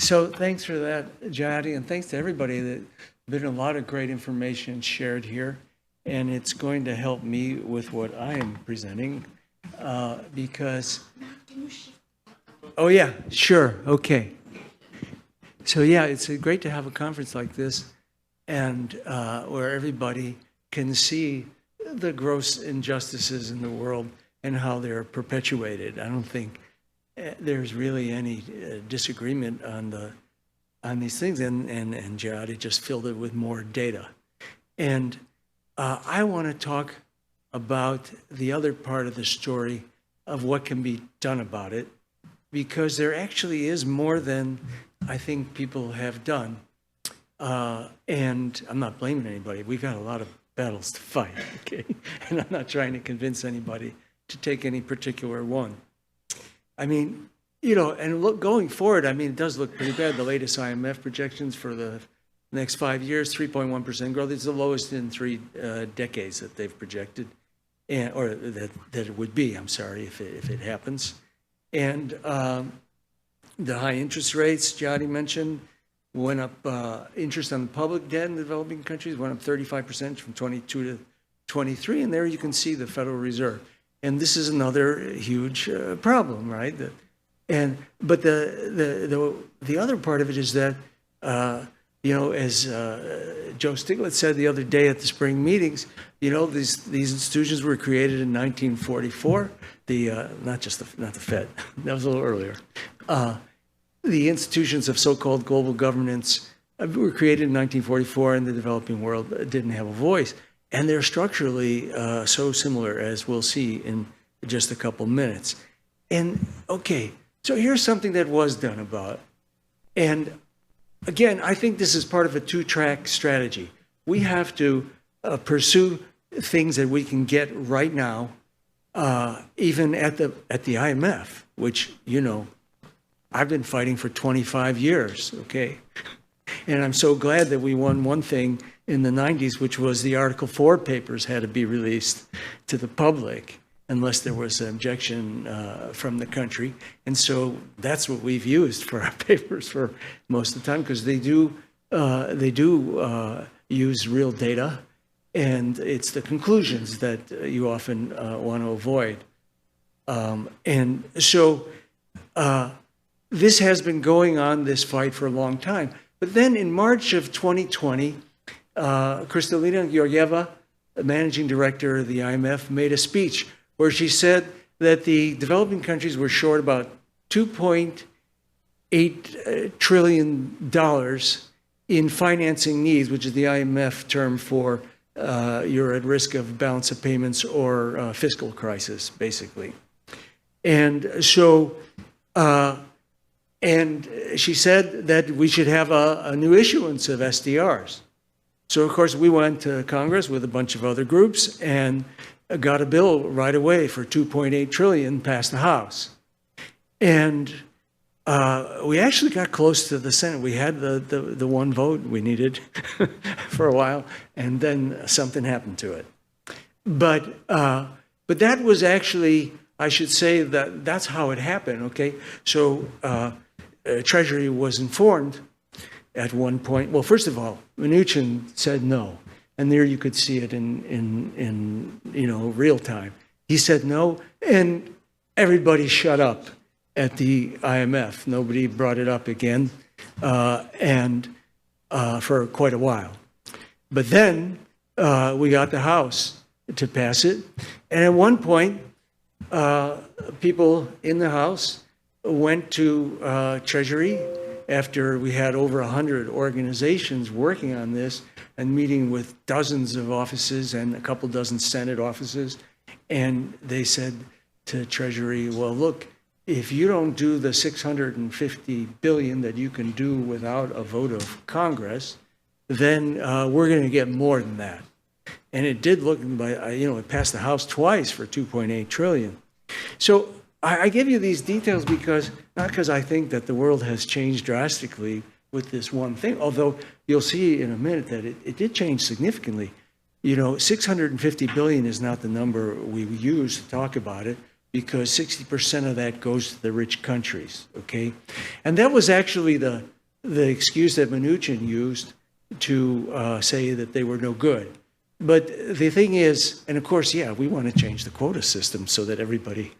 So thanks for that, Jody, and thanks to everybody. There's been a lot of great information shared here, and it's going to help me with what I am presenting because, oh yeah, sure, okay. So yeah, it's great to have a conference like this and where everybody can see the gross injustices in the world and how they're perpetuated. I don't think there's really any disagreement on these things, and Jody just filled it with more data. And I want to talk about the other part of the story of what can be done about it, because there actually is more than I think people have done. And I'm not blaming anybody. We've got a lot of battles to fight, okay? And I'm not trying to convince anybody to take any particular one. I mean, you know, and look, going forward, I mean, it does look pretty bad. The latest IMF projections for the next 5 years, 3.1% growth. It's the lowest in 3 decades that they've projected, and, or that it would be, I'm sorry, if it happens. And the high interest rates, Jody mentioned, went up, interest on the public debt in the developing countries went up 35% from 22 to 23, and there you can see the Federal Reserve. And this is another huge problem, right? But the other part of it is that, you know, as Joe Stiglitz said the other day at the spring meetings, you know, these institutions were created in 1944. Not the Fed, that was a little earlier. The institutions of so-called global governance were created in 1944, and the developing world didn't have a voice. And they're structurally so similar, as we'll see in just a couple minutes. And okay, so here's something that was done about it. And again, I think this is part of a two-track strategy. We have to pursue things that we can get right now, even at the IMF, which, you know, I've been fighting for 25 years, okay? And I'm so glad that we won one thing in the 90s, which was the Article 4 papers had to be released to the public unless there was an objection from the country. And so that's what we've used for our papers for most of the time, because they do use real data, and it's the conclusions that you often want to avoid. And so this has been going on, this fight, for a long time. But then in March of 2020, Kristalina Georgieva, the managing director of the IMF, made a speech where she said that the developing countries were short about $2.8 trillion in financing needs, which is the IMF term for you're at risk of balance of payments or fiscal crisis, basically. And so, and she said that we should have a new issuance of SDRs. So, of course, we went to Congress with a bunch of other groups and got a bill right away for $2.8 trillion past the House. And we actually got close to the Senate. We had the one vote we needed for a while, and then something happened to it. But that was actually, I should say that's how it happened, okay? So Treasury was informed at one point. Well, first of all, Mnuchin said no, and there you could see it in you know, real time. He said no, and everybody shut up at the IMF. Nobody brought it up again, and for quite a while. But then we got the House to pass it, and at one point, people in the House went to Treasury after we had over 100 organizations working on this and meeting with dozens of offices and a couple dozen Senate offices. And they said to Treasury, well, look, if you don't do the $650 billion that you can do without a vote of Congress, then we're going to get more than that. And it did look, you know, it passed the House twice for $2.8 trillion. So I give you these details because, not because I think that the world has changed drastically with this one thing, although you'll see in a minute that it did change significantly. You know, $650 billion is not the number we use to talk about it. because 60% of that goes to the rich countries, okay? And that was actually the excuse that Mnuchin used to say that they were no good. But the thing is, and of course, yeah, we want to change the quota system so that everybody,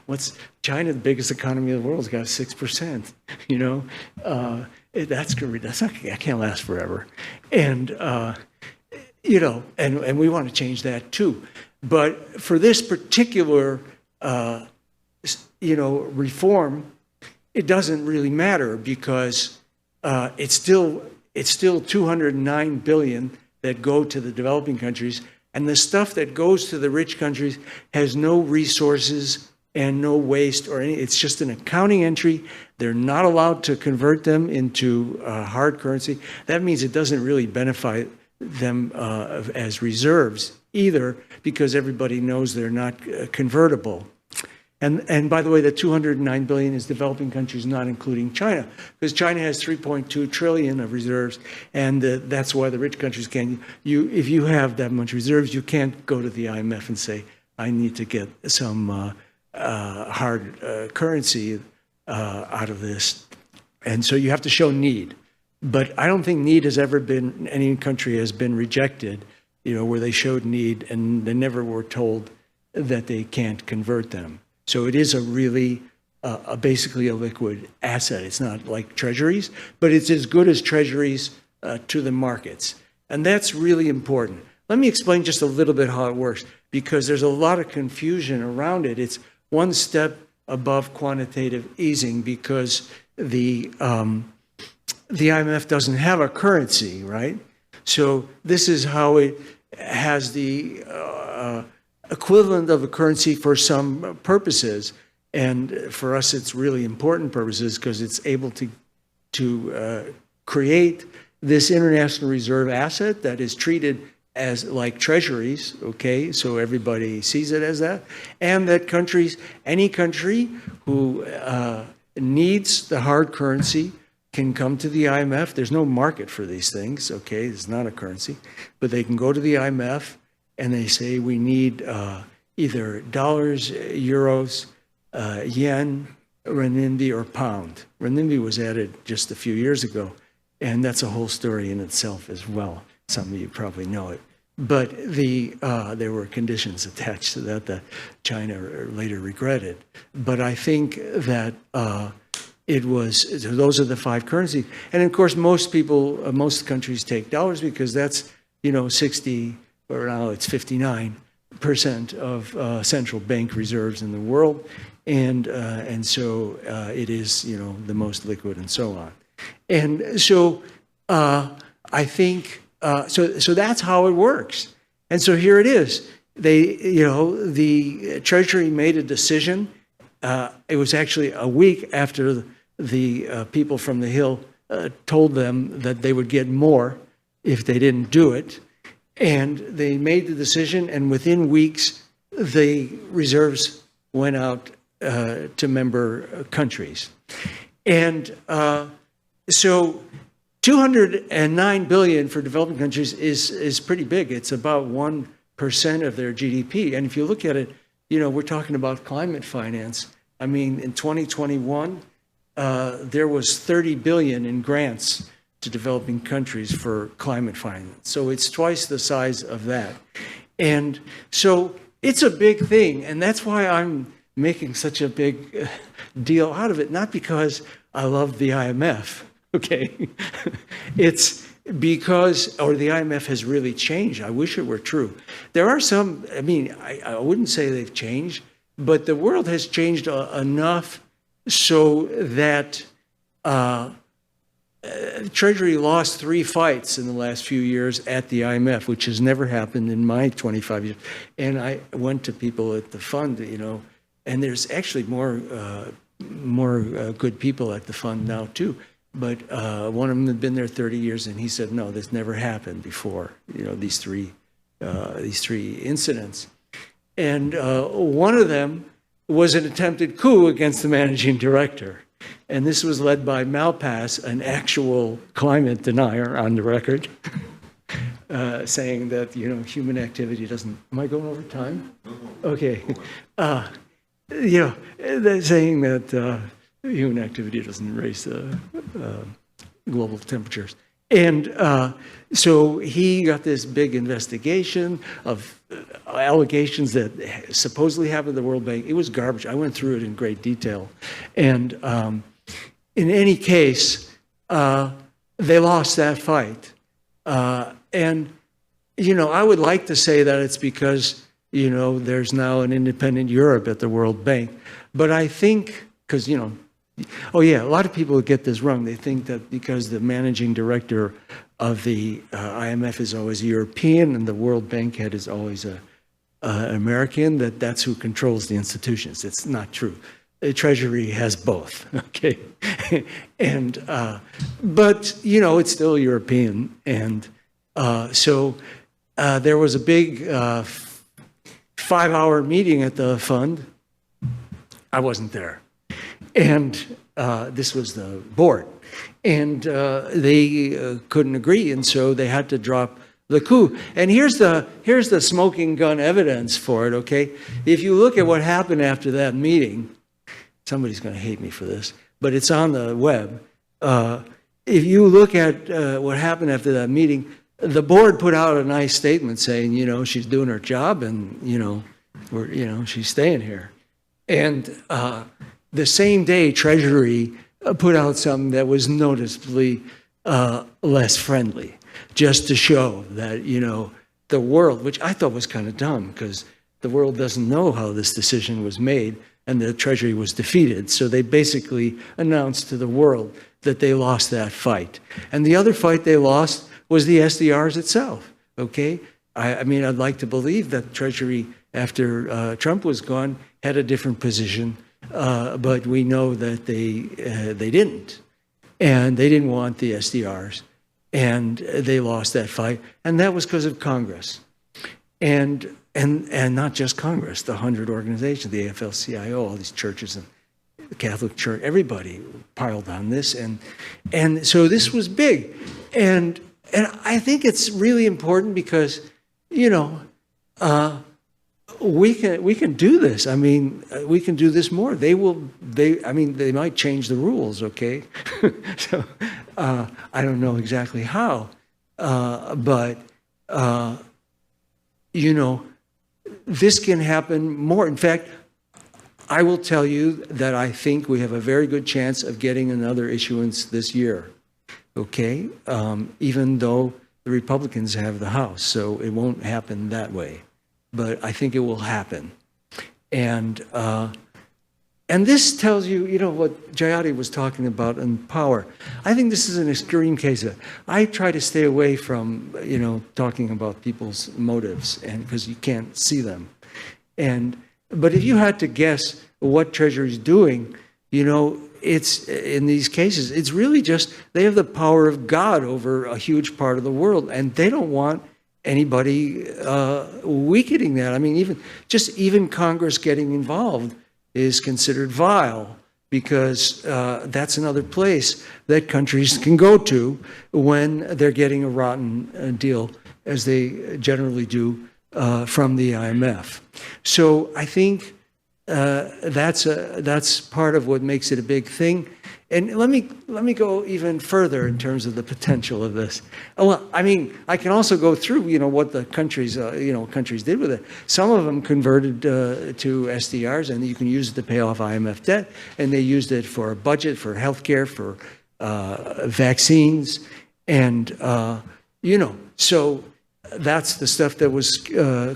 what's China, the biggest economy in the world, has got 6%, that's not, that can't last forever. And, and we want to change that too. But for this particular, reform, it doesn't really matter because it's still 209 billion that go to the developing countries, and the stuff that goes to the rich countries has no resources and no waste or any. It's just an accounting entry. They're not allowed to convert them into hard currency. That means it doesn't really benefit them as reserves either, because everybody knows they're not convertible. And by the way, the 209 billion is developing countries, not including China, because China has 3.2 trillion of reserves, and that's why the rich countries can't. If you have that much reserves, you can't go to the IMF and say, I need to get some hard currency out of this. And so you have to show need. But I don't think need has ever been, any country has been rejected, where they showed need and they never were told that they can't convert them. So it is a really, basically a liquid asset. It's not like treasuries, but it's as good as treasuries to the markets. And that's really important. Let me explain just a little bit how it works, because there's a lot of confusion around it. It's one step above quantitative easing because the IMF doesn't have a currency, right? So this is how it has the equivalent of a currency for some purposes, and for us it's really important purposes because it's able to create this international reserve asset that is treated as like treasuries, okay, so everybody sees it as that, and that countries, any country who needs the hard currency can come to the IMF. There's no market for these things, okay, it's not a currency, but they can go to the IMF and they say we need either dollars, euros, yen, renminbi, or pound. Renminbi was added just a few years ago, and that's a whole story in itself as well. Some of you probably know it. But there were conditions attached to that China later regretted. But I think that it was, those are the five currencies. And of course, most countries take dollars because that's, 60, or now it's 59% of central bank reserves in the world. And so it is, the most liquid and so on. And so I think, so that's how it works. And so here it is. The Treasury made a decision. It was actually a week after the people from the Hill told them that they would get more if they didn't do it. And they made the decision, and within weeks, the reserves went out to member countries. And so 209 billion for developing countries is pretty big. It's about 1% of their GDP. And if you look at it, we're talking about climate finance. I mean, in 2021, there was 30 billion in grants to developing countries for climate finance. So it's twice the size of that. And so it's a big thing. And that's why I'm making such a big deal out of it, not because I love the IMF, okay? It's because, or the IMF has really changed. I wish it were true. There are some, I wouldn't say they've changed, but the world has changed enough so that Treasury lost 3 fights in the last few years at the IMF, which has never happened in my 25 years. And I went to people at the fund, and there's actually more good people at the fund now too. But one of them had been there 30 years, and he said, "No, this never happened before." These three incidents, and one of them was an attempted coup against the managing director. And this was led by Malpass, an actual climate denier on the record, saying that, human activity doesn't... Am I going over time? Okay. they're saying that human activity doesn't raise global temperatures. And so he got this big investigation of allegations that supposedly happened at the World Bank. It was garbage. I went through it in great detail. And in any case, they lost that fight. And, I would like to say that it's because, there's now an independent Europe at the World Bank. But I think, because, oh yeah, a lot of people get this wrong. They think that because the managing director of the IMF is always a European and the World Bank head is always an American, that's who controls the institutions. It's not true. The Treasury has both, okay? And, but, it's still European. And so there was a big 5-hour meeting at the fund. I wasn't there. And this was the board. And they couldn't agree, and so they had to drop the coup. And here's the smoking gun evidence for it, okay? If you look at what happened after that meeting, somebody's going to hate me for this, but it's on the web. If you look at what happened after that meeting, the board put out a nice statement saying, she's doing her job and, she's staying here. And the same day, Treasury put out something that was noticeably less friendly, just to show that, the world, which I thought was kind of dumb because the world doesn't know how this decision was made and the Treasury was defeated. So they basically announced to the world that they lost that fight. And the other fight they lost was the SDRs itself, okay? I mean, I'd like to believe that Treasury, after Trump was gone, had a different position, but we know that they didn't. And they didn't want the SDRs. And they lost that fight. And that was because of Congress. And not just Congress, the 100 organizations, the AFL-CIO, all these churches and the Catholic Church, everybody piled on this. And so this was big. And I think it's really important because, we can do this. I mean, we can do this more. They might change the rules, okay? So I don't know exactly how, but this can happen more. In fact, I will tell you that I think we have a very good chance of getting another issuance this year, okay? Even though the Republicans have the House, so it won't happen that way. But I think it will happen. And this tells you, what Jayati was talking about in power. I think this is an extreme case of it. I try to stay away from, talking about people's motives, and because you can't see them. But if you had to guess what Treasury's doing, it's in these cases, it's really just they have the power of God over a huge part of the world, and they don't want anybody weakening that. I mean, even Congress getting involved is considered vile because that's another place that countries can go to when they're getting a rotten deal, as they generally do from the IMF. So I think that's part of what makes it a big thing. And let me go even further in terms of the potential of this. Well, I mean, I can also go through, what the countries did with it. Some of them converted to SDRs, and you can use it to pay off IMF debt. And they used it for a budget, for healthcare, for vaccines, and so that's the stuff that was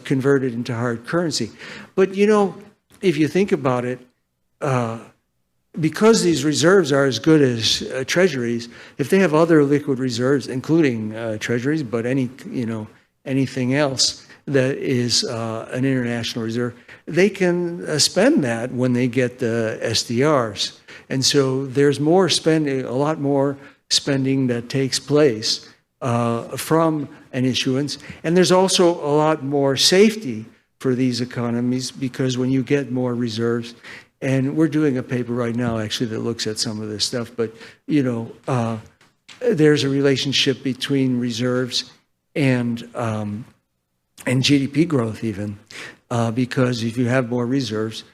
converted into hard currency. But if you think about it, because these reserves are as good as treasuries, if they have other liquid reserves, including treasuries, but anything else that is an international reserve, they can spend that when they get the SDRs. And so there's more spending, a lot more spending that takes place from an issuance. And there's also a lot more safety for these economies because when you get more reserves, and we're doing a paper right now, actually, that looks at some of this stuff. But, there's a relationship between reserves and GDP growth even, because if you have more reserves,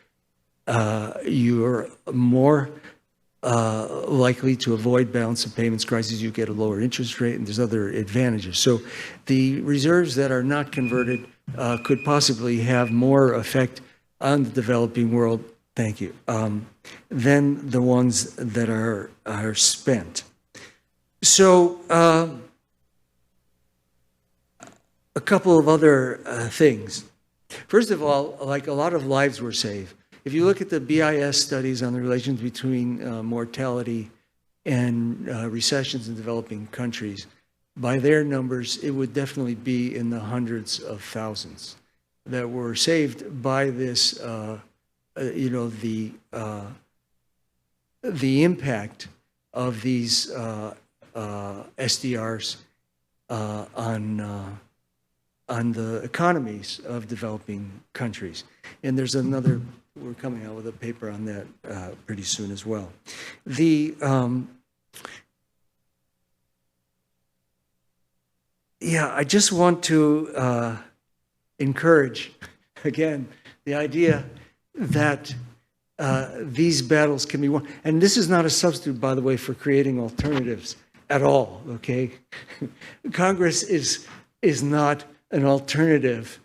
you're more likely to avoid balance of payments crises. You get a lower interest rate, and there's other advantages. So the reserves that are not converted could possibly have more effect on the developing world, thank you, than the ones that are spent. So a couple of other things. First of all, like a lot of lives were saved. If you look at the BIS studies on the relations between mortality and recessions in developing countries, by their numbers, it would definitely be in the hundreds of thousands that were saved by this, the impact of these SDRs on the economies of developing countries. And there's another, we're coming out with a paper on that pretty soon as well. I just want to encourage, again, the idea that these battles can be won. And this is not a substitute, by the way, for creating alternatives at all, okay? Congress is not an alternative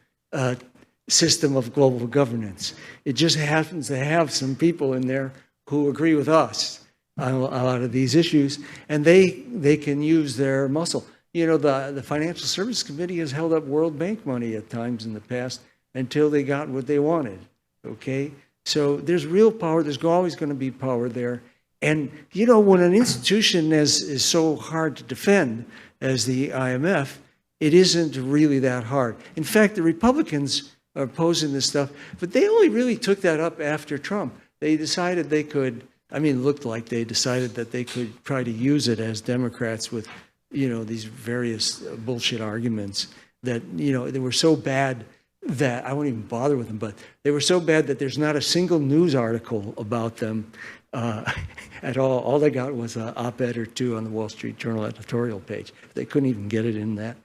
system of global governance. It just happens to have some people in there who agree with us on a lot of these issues, and they can use their muscle. You know, the Financial Services Committee has held up World Bank money at times in the past until they got what they wanted, okay? So there's real power. There's always going to be power there. And, you know, when an institution is so hard to defend as the IMF, it isn't really that hard. In fact, the Republicans are opposing this stuff, but they only really took that up after Trump. They decided they could, it looked like they decided that they could try to use it as Democrats with, you know, these various bullshit arguments that, you know, they were so bad that I won't even bother with them, but they were so bad that there's not a single news article about them at all. All they got was an op-ed or two on the Wall Street Journal editorial page. They couldn't even get it in that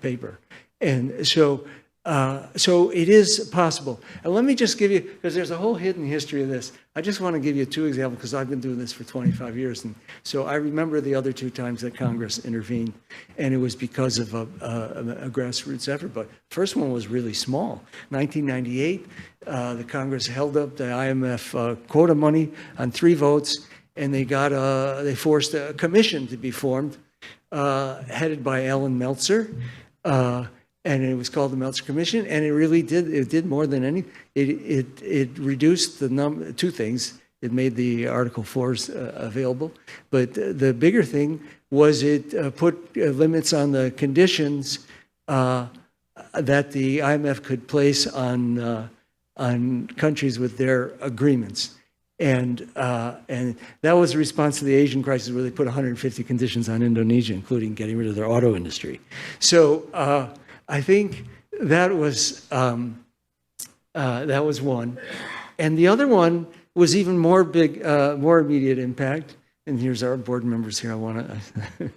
paper. And so it is possible. And let me just give you, because there's a whole hidden history of this. I just want to give you two examples because I've been doing this for 25 years. And so I remember the other two times that Congress intervened, and it was because of a grassroots effort. But the first one was really small. 1998, the Congress held up the IMF quota money on 3 votes, and they forced a commission to be formed, headed by Alan Meltzer. And it was called the Meltzer Commission, and it really did more than any. It reduced the number, 2 things. It made the Article 4s available, but the bigger thing was it put limits on the conditions that the IMF could place on countries with their agreements. And that was a response to the Asian crisis, where they put 150 conditions on Indonesia, including getting rid of their auto industry. So I think that was one, and the other one was even more big, more immediate impact. And here's our board members here. I want to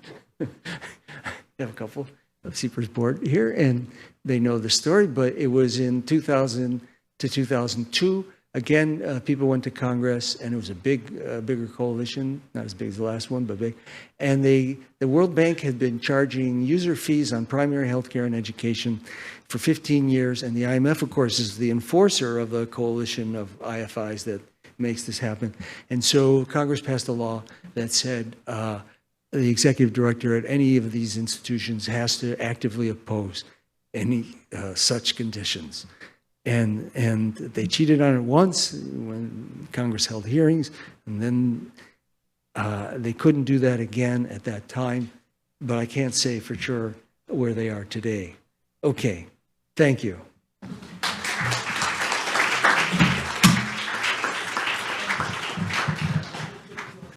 have a couple of CPER's board here, and they know the story. But it was in 2000 to 2002. Again, people went to Congress, and it was a bigger coalition, not as big as the last one, but big. And the World Bank had been charging user fees on primary healthcare and education for 15 years. And the IMF, of course, is the enforcer of the coalition of IFIs that makes this happen. And so Congress passed a law that said the executive director at any of these institutions has to actively oppose any such conditions. And they cheated on it once when Congress held hearings, and then they couldn't do that again at that time, but I can't say for sure where they are today. Okay, thank you.